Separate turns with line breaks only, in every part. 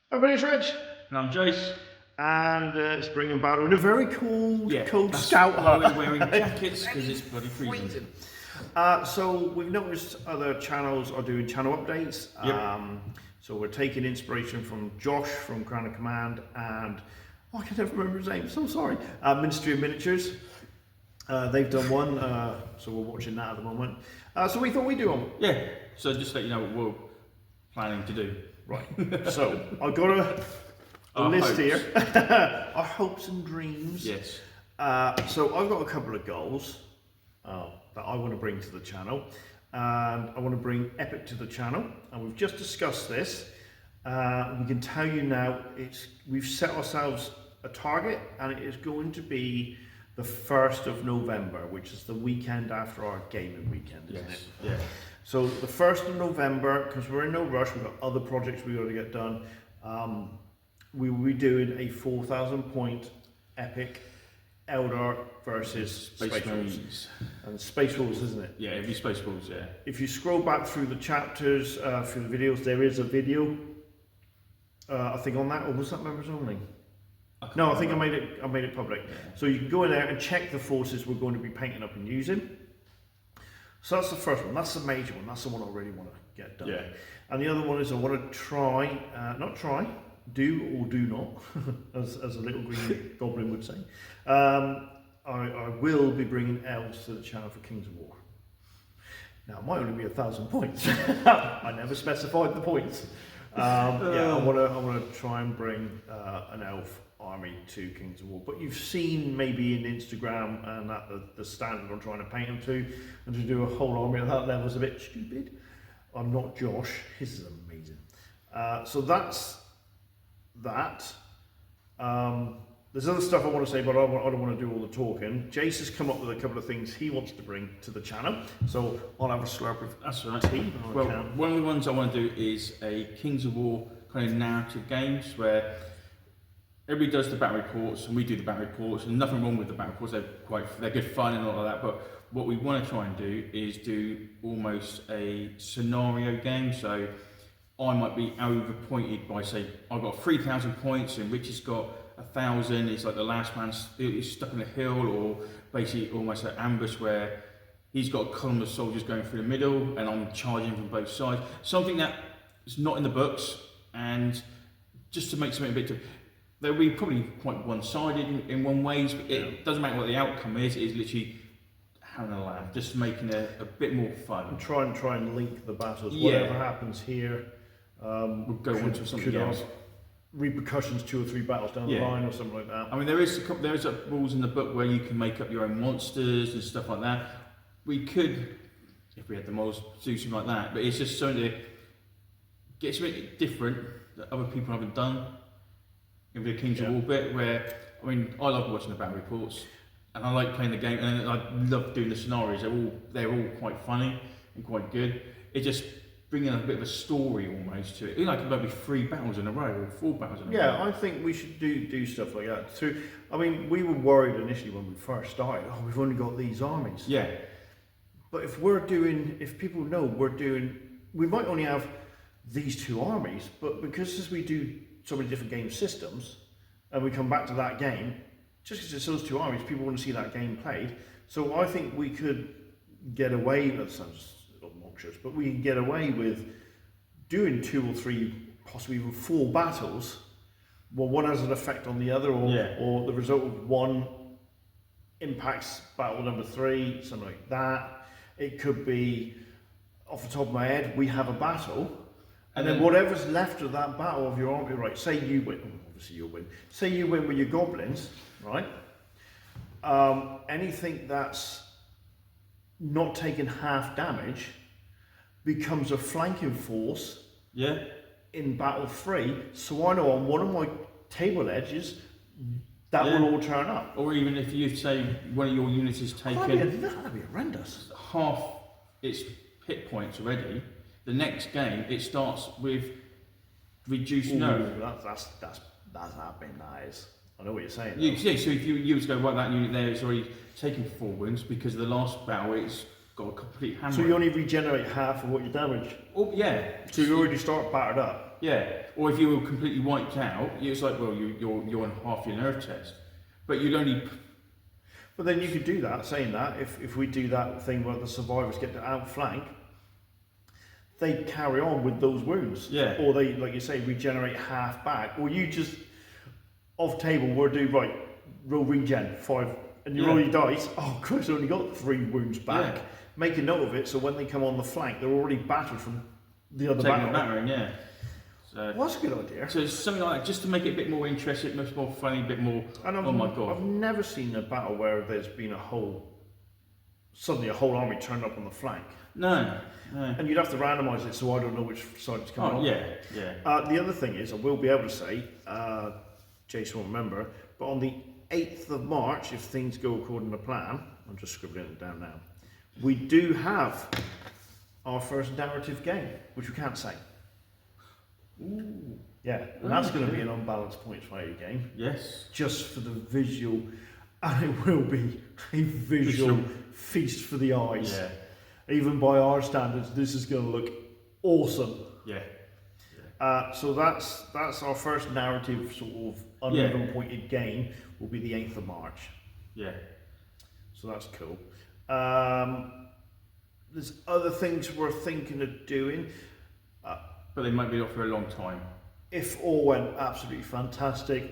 Everybody's Rich.
And I'm Jace.
And it's bringing battle in a very cold
That's
scout
why
hut.
we're wearing jackets because it's bloody freezing.
So we've noticed other channels are doing channel updates.
Yep.
So we're taking inspiration from Josh from Crown of Command and I can never remember his name. So sorry. Ministry of Miniatures. They've done one, so we're watching that at the moment. So we thought we'd do one.
Yeah. So just to let you know what we're planning to do.
Right. So I've got a list
hopes.
here. Our hopes and dreams.
Yes.
So I've got a couple of goals that I want to bring to the channel, and I want to bring Epic to the channel. And we've just discussed this. We can tell you now, we've set ourselves a target, and it is going to be the 1st of November, which is the weekend after our gaming weekend, isn't it?
Yeah.
So the 1st of November, because we're in no rush, we've got other projects we've got to get done. We will be doing a 4,000 point Epic Eldar versus Space Wolves. And Space Wolves, isn't it?
Yeah, it'd be Space Wolves, yeah.
If you scroll back through the chapters, through the videos, there is a video, I think on that, or was that members only? No, I think I made it public. Yeah. So you can go in there and check the forces we're going to be painting up and using. So that's the first one. That's the major one. That's the one I really want to get done.
Yeah.
And the other one is I want to try, do or do not, as a little green goblin would say. I will be bringing elves to the channel for Kings of War. Now, it might only be 1,000 points. I never specified the points. Yeah, I want to try and bring an elf army to Kings of War, but you've seen maybe in Instagram and that the standard I'm trying to paint them to, and to do a whole army at that level is a bit stupid. I'm not Josh, his is amazing. So that's that. There's other stuff I want to say, but I don't want to do all the talking. Jace has come up with a couple of things he wants to bring to the channel, so I'll have a slurp of
That's right.
tea.
Well, one of the ones I want to do is a Kings of War kind of narrative games where everybody does the battle reports and we do the battle reports, and nothing wrong with the battle reports. They're good fun and all of that. But what we want to try and do is do almost a scenario game. So I might be overpointed by, say, I've got 3,000 points and Rich has got 1,000. It's like the last man is stuck in a hill, or basically almost an ambush where he's got a column of soldiers going through the middle and I'm charging from both sides. Something that is not in the books, and just to make something a bit different. They'll be probably quite one-sided in one ways, but it doesn't matter what the outcome is. It's literally having a laugh, just making it a bit more fun.
And try and link the battles.
Yeah.
Whatever happens here,
We'll go on to something else.
have repercussions 2 or 3 battles down the line or something like that.
I mean, there is rules in the book where you can make up your own monsters and stuff like that. We could, if we had the models, do something like that. But it's just something to get something different that other people haven't done. In the Kings of War bit, where I mean, I love watching the battle reports, and I like playing the game, and I love doing the scenarios. They're all quite funny and quite good. It just bringing a bit of a story almost to it. Like maybe 3 battles in a row or 4 battles in a row.
Yeah, I think we should do stuff like that. I mean, we were worried initially when we first started. Oh, we've only got these armies.
Yeah.
But if people know we might only have these 2 armies, but because as we do so many different game systems, and we come back to that game, just because it's those 2 armies, people want to see that game played. So I think we could get away, that sounds obnoxious, but we can get away with doing 2 or 3, possibly even 4 battles. Well, one has an effect on the other, or the result of one impacts battle number 3, something like that. It could be, off the top of my head, we have a battle, and then whatever's left of that battle of your army, right, say you win, obviously you'll win, say you win with your goblins, right, anything that's not taking half damage becomes a flanking force in battle 3, so I know on one of my table edges, that will all turn up.
Or even if you say one of your units is taken
That'd be horrendous.
half its hit points already, the next game it starts with reduced nerve.
That's happening, that is. I know what you're saying.
Yeah, so if you was to go, right, that unit there is already taken 4 wounds because of the last battle, it's got a complete hammer.
So you only regenerate half of what you damage.
Oh, yeah.
So you already start battered up.
Yeah, or if you were completely wiped out, it's like, well, you're on half your nerve test, but you'd only.
But then you could do that, saying that, if we do that thing where the survivors get to outflank, they carry on with those wounds.
Yeah.
Or they, like you say, regenerate half back. Or you just, off table, we'll do, right, roll regen, 5, and you roll your dice, oh, Christ, I only got 3 wounds back.
Yeah.
Make a note of it, so when they come on the flank, they're already battered from the other
Taking
battle.
the battering, yeah. So,
Well, that's a good idea.
so it's something like that, just to make it a bit more interesting, a bit more funny, a bit more.
And
Oh my god!
I've never seen a battle where there's been suddenly a whole army turned up on the flank.
No, no.
And you'd have to randomise it, so I don't know which side it's coming
Oh
on.
yeah.
The other thing is, I will be able to say, Jason won't remember, but on the 8th of March, if things go according to plan, I'm just scribbling it down now, we do have our first narrative game, which we can't say.
Ooh.
Yeah, and that's going to be an unbalanced points value game,
Yes.
just for the visual, and it will be a visual feast for the eyes.
Yeah.
Even by our standards, this is going to look awesome.
Yeah.
So that's our first narrative sort of uneven pointed game. Will be the 8th of March.
Yeah.
So that's cool. There's other things we're thinking of doing.
But they might be off for a long time.
If all went absolutely fantastic,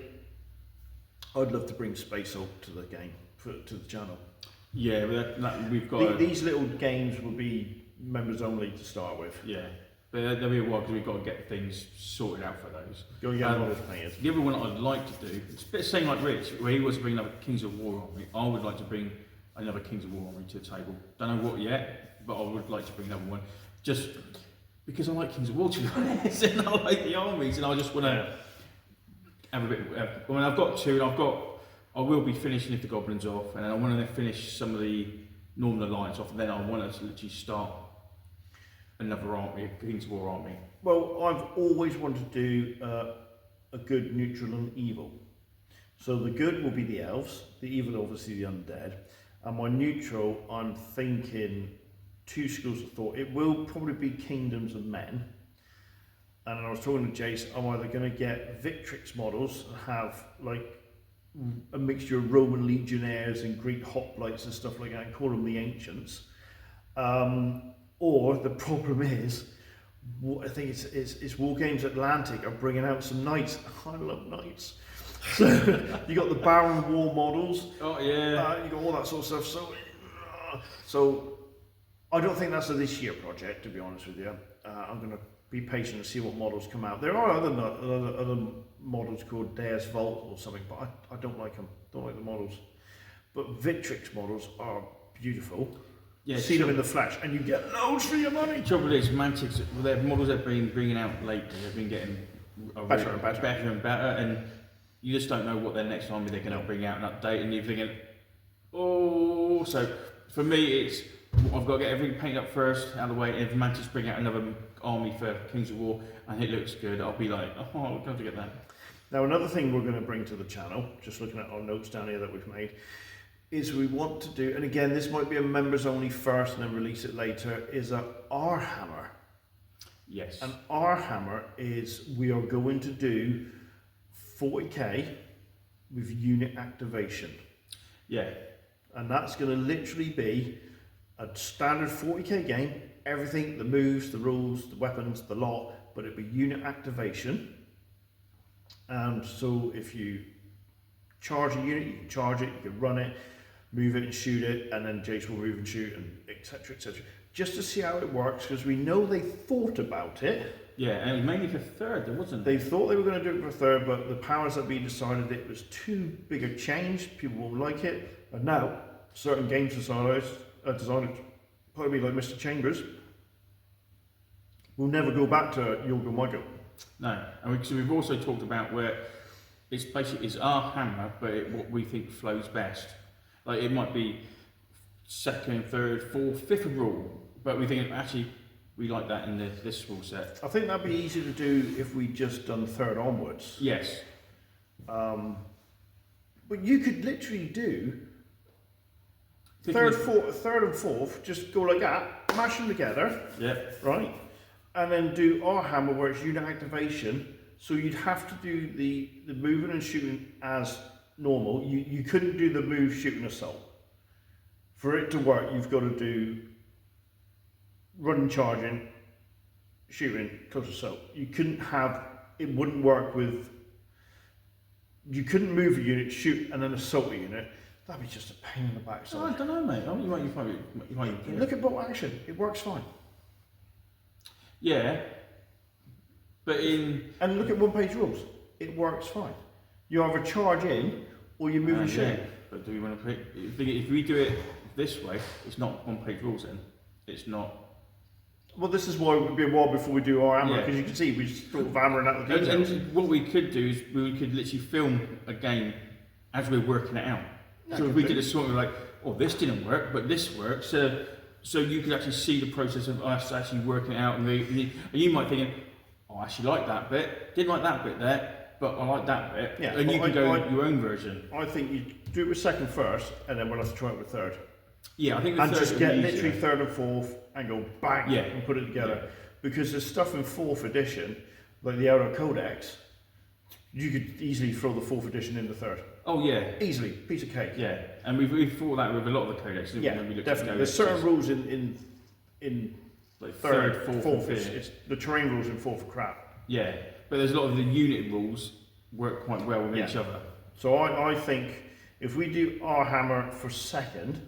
I'd love to bring Space Hulk to the game, to the channel.
Yeah, but we've got.
These little games will be members only to start with.
Yeah, but there'll be a while because we've got to get things sorted out for those.
Go and get models painted.
The other one I'd like to do, it's a bit the same like Rich, where he wants to bring another Kings of War army. I would like to bring another Kings of War army to the table. Don't know what yet, but I would like to bring another one. Just because I like Kings of War, to be honest, and I like the armies, and I just want to have a bit. I mean, I've got 2, and I will be finishing if the goblins off, and I want to finish some of the Northern Alliance off, and then I want to literally start another army, a Kings of War army.
Well, I've always wanted to do a good, neutral, and evil. So the good will be the elves, the evil obviously the undead, and my neutral, I'm thinking 2 schools of thought. It will probably be Kingdoms of Men. And I was talking to Jace, I'm either going to get Victrix models and have like a mixture of Roman legionnaires and Greek hoplites and stuff like that and call them the Ancients. Or the problem is, I think it's War Games Atlantic are bringing out some knights. I love knights. So you got the Baron War models.
Oh yeah.
You got all that sort of stuff. So I don't think that's a this year project, to be honest with you. I'm going to be patient and see what models come out. There are other models called Deus Vault or something, but I don't like them. Don't like the models. But Victrix models are beautiful.
Yeah,
See them in the flesh, and you get loads for your money.
The trouble is, Mantics, their models they've been bringing out lately, they've been getting
Better and better.
better and better, and you just don't know what their next army they're going to bring out and update, and you're thinking, oh, so for me, it's I've got to get everything painted up first out of the way, and if Mantis bring out another army for Kings of War, and it looks good, I'll be like, oh, I'll go to get that.
Now, another thing we're going to bring to the channel, just looking at our notes down here that we've made, is we want to do, and again, this might be a members only first and then release it later, is a R-Hammer.
Yes.
And R-Hammer is, we are going to do 40k with unit activation.
Yeah.
And that's going to literally be a standard 40k game, everything, the moves, the rules, the weapons, the lot, but it'll be unit activation. And so if you charge a unit, you can charge it, you can run it, move it and shoot it, and then Jace will move and shoot, and etc, etc. Just to see how it works, because we know they thought about it.
Yeah, and it was mainly for third, there wasn't.
They thought they were going to do it for third, but the powers that be decided it was too big a change, people won't like it, and now certain game designers, probably like Mr. Chambers, will never go back to Yorgo Michael.
No, and we've also talked about where it's basically it's our hammer, but what we think flows best. Like it might be second, third, fourth, fifth rule, but we think actually we like that in this rule set.
I think that'd be easy to do if we just done third onwards.
Yes.
But you could literally do third and fourth, just go like that, mash them together,
Yeah.
right? and then do Warhammer where it's unit activation. So you'd have to do the moving and shooting as normal. You couldn't do the move, shooting, assault. For it to work, you've got to do running, charging, shooting, close assault. You couldn't have, it wouldn't work with, you couldn't move a unit, shoot, and then assault a unit. That'd be just a pain in the backside.
Oh, I don't know, mate. I mean, you might
Look at bolt action, it works fine.
Yeah, but
and look at one-page rules, it works fine. You either charge in or you move and shoot.
yeah. But do we want to put? If we do it this way, it's not one-page rules. Then it's not.
Well, this is why it would be a while before we do our hammer, because
Yeah.
you can see we're just sort of hammering out the details.
And what we could do is we could literally film a game as we're working it out.
That
So if
could
we
be.
did a sort of like, oh, this didn't work, but this works. So you could actually see the process of us actually working it out, and you might think, oh, I actually like that bit, didn't like that bit there, but I like that bit.
Yeah,
and you
but
can go your own version.
I think you do it with second first, and then we'll have to try it with third.
Yeah, I think the
And
third
just
would
get
be
literally
easier.
third and fourth, and go bang,
Yeah.
and put it together.
Yeah.
Because there's stuff in fourth edition, like the Outer Codex, you could easily throw the fourth edition in the third.
Oh yeah,
Easily, piece of cake.
yeah, and we've thought that with a lot of the codex. Didn't we,
Yeah,
when we looked
definitely.
At
There's certain rules in
like
third,
fourth,
fourth.
and
It's,
fifth.
it's the terrain rules in fourth are crap.
Yeah, but there's a lot of the unit rules work quite well with
Yeah.
each other.
So I think if we do our hammer for second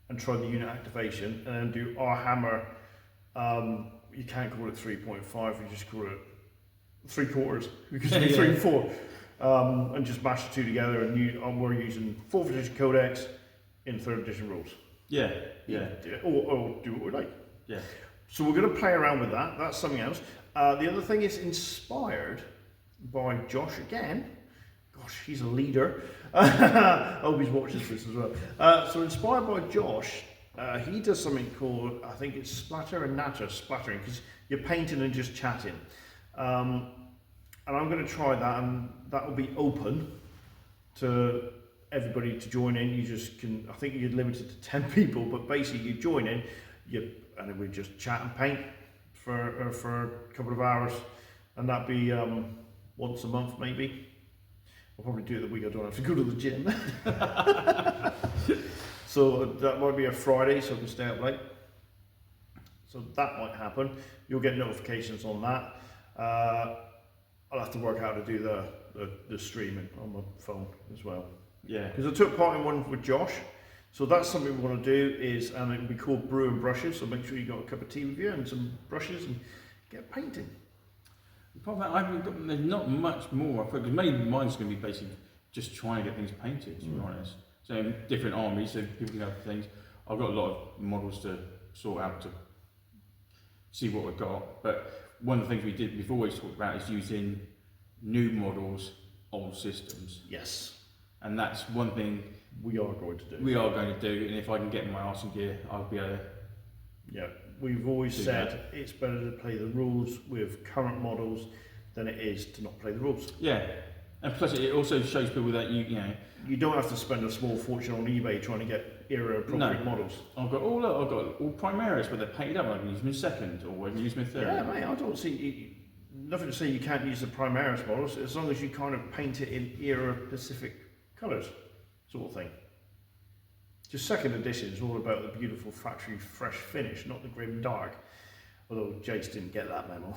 and try the unit activation, and then do our hammer, you can't call it 3.5, you just call it 3/4, because it's
Yeah.
3 and 4, and just mash the two together. And we're using 4th edition codex in 3rd edition rules.
Yeah, yeah,
Or do what we like.
yeah.
So we're going to play around with that. That's something else. The other thing is inspired by Josh again. Gosh, he's a leader. I hope he's watching this as well. So inspired by Josh, he does something called, I think it's splatter and natter, splattering, because you're painting and just chatting. And I'm going to try that, and that will be open to everybody to join in. You just can, I think you're limited to 10 people, but basically you join in, and then we just chat and paint for a couple of hours, and that'd be once a month maybe. I'll probably do it the week I don't have to go to the gym. So that might be a Friday, so I can stay up late. So that might happen. You'll get notifications on that. I'll have to work out how to do the streaming on my phone as well.
Yeah.
Because I took part in one with Josh. So that's something we want to do is, and it will be called Brew and Brushes. So make sure you got a cup of tea with you and some brushes and get painting.
The problem I haven't got, there's not much more. Because mine's going to be basically just trying to get things painted, to be honest. So in different armies, so people can have things. I've got a lot of models to sort out to see what we've got. But one of the things we've always talked about is using new models, old systems.
Yes,
And that's one thing
we are going to do.
we are going to do. And if I can get my arse in gear, I'll be able to.
Yeah, we've always
Do
said it's better to play the rules with current models than it is to not play the rules.
Yeah. And plus, it also shows people that you know.
You don't have to spend a small fortune on eBay trying to get era appropriate models.
I've got all Primaris, but they're painted up. I can use them in second, or I can use them in third.
Yeah, mate, I don't see nothing to say you can't use the Primaris models as long as you kind of paint it in era specific colours, sort of thing. Just second edition is all about the beautiful factory fresh finish, not the grim dark. Although Jace didn't get that memo.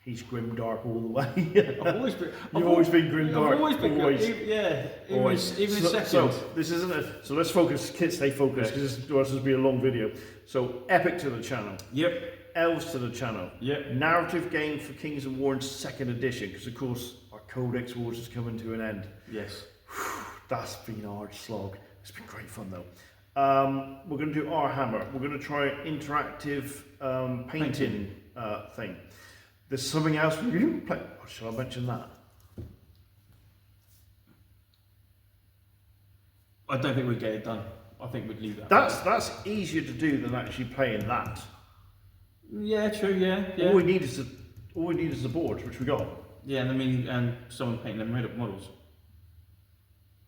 He's grim dark all the way.
I've always been.
You've always been grim dark.
I've always been.
Always.
Even in second.
So this isn't a. So let's focus. Kids, stay focused because this will be a long video. So epic to the channel.
Yep.
Elves to the channel.
Yep.
Narrative game for Kings of War in 2nd edition because of course our Codex Wars is coming to an end.
Yes.
That's been a hard slog. It's been great fun though. We're going to do our hammer. We're going to try an interactive painting thing. There's something else we didn't play. Oh, shall I mention that?
I don't think we'd get it done. I think we'd leave that.
That's easier to do than actually playing that.
Yeah, true. Yeah.
All we need is the board, which we got.
Yeah, and I mean, and someone painting them made up models.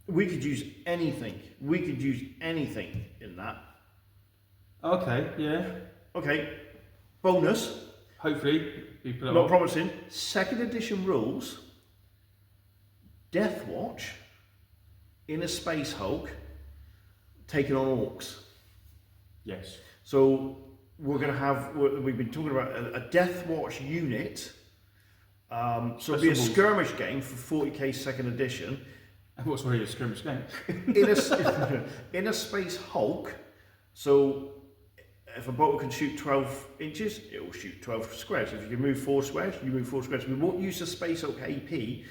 We could use anything. We could use anything in that.
Okay. Yeah.
Okay. Bonus.
hopefully we put it
Not
on.
promising. Second edition rules. Death Watch in a Space Hulk taking on orcs.
Yes.
So we're going to have, we've been talking about a Death Watch unit. So it'll be a
First of all-
skirmish game for 40k second edition
And what's already a skirmish game?
in a Space Hulk. So if a boat can shoot 12 inches, it will shoot 12 squares. If you can move 4 squares, you move 4 squares. We won't use the Space Hulk AP,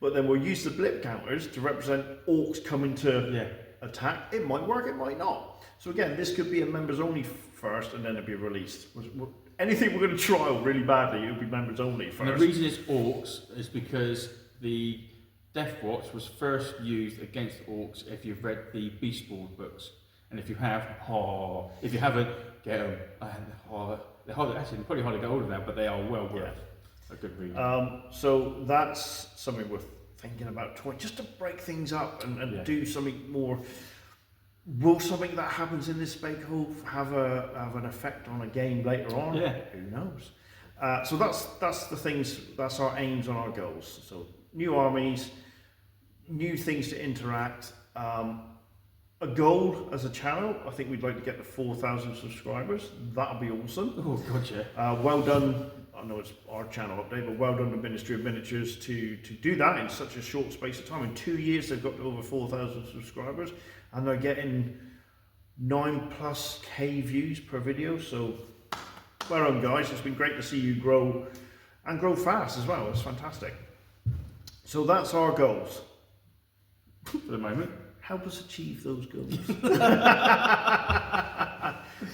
but then we'll use the blip counters to represent orcs coming to attack. It might work, it might not. So again, this could be a members only first, and then it'll be released. Anything we're going to trial really badly, it'll be members only first.
And the reason it's orcs is because the Death Watch was first used against orcs if you've read the Beast Board books. And if you have, if you haven't, get them. They're probably hard to get hold of now, but they are well worth a good read.
So that's something we're thinking about, just to break things up and do something more. Will something that happens in this Space Hulk have an effect on a game later on?
Yeah.
Who knows? So that's the things. That's our aims and our goals. So new armies, new things to interact. A goal as a channel, I think we'd like to get to 4,000 subscribers. That'll be awesome.
Oh, God, yeah.
Well done. I know it's our channel update, but well done to Ministry of Miniatures to do that in such a short space of time. In 2 years, they've got to over 4,000 subscribers, and they're getting 9+ K views per video. So, well done, guys. It's been great to see you grow and grow fast as well. It's fantastic. So that's our goals.
For the moment.
Help us achieve those goals.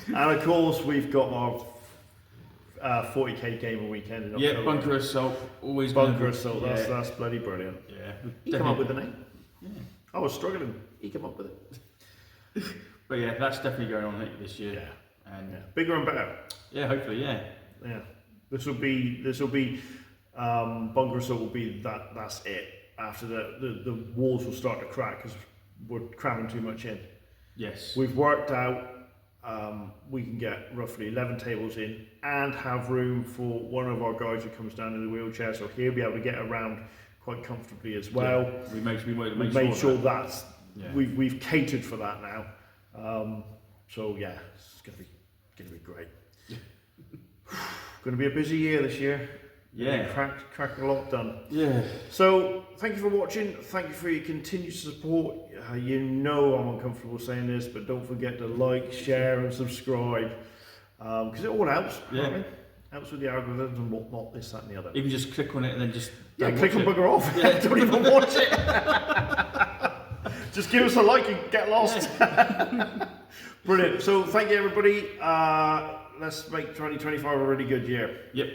And of course, we've got our 40k gamer weekend in October.
Yeah, Bunker Assault, always
Bunker Assault,
Yeah.
that's bloody brilliant.
Yeah.
He came up with the name.
Yeah.
I was struggling. He came up with it.
But yeah, that's definitely going on this year.
Yeah.
And
Bigger and better.
yeah, hopefully, yeah.
Yeah. This will be Bunker Assault will be that's it. After the walls will start to crack because we're cramming too much in.
Yes.
We've worked out we can get roughly 11 tables in and have room for one of our guys who comes down in the wheelchair, so he'll be able to get around quite comfortably as well.
Yeah. We
We've made sure that's
Yeah.
we've catered for that now. So yeah, it's gonna be great. Gonna be a busy year this year.
Yeah.
Crack a lot done.
Yeah.
So thank you for watching. Thank you for your continued support. You know I'm uncomfortable saying this, but don't forget to like, share, and subscribe because it all helps.
Yeah.
Right? Helps with the algorithms and whatnot, this, that, and the other.
Even just click on it and then just
Click and
watch
bugger off.
Yeah.
Don't even watch it. Just give us a like and get lost. Brilliant. So thank you, everybody. Let's make 2025 a really good year.
Yep.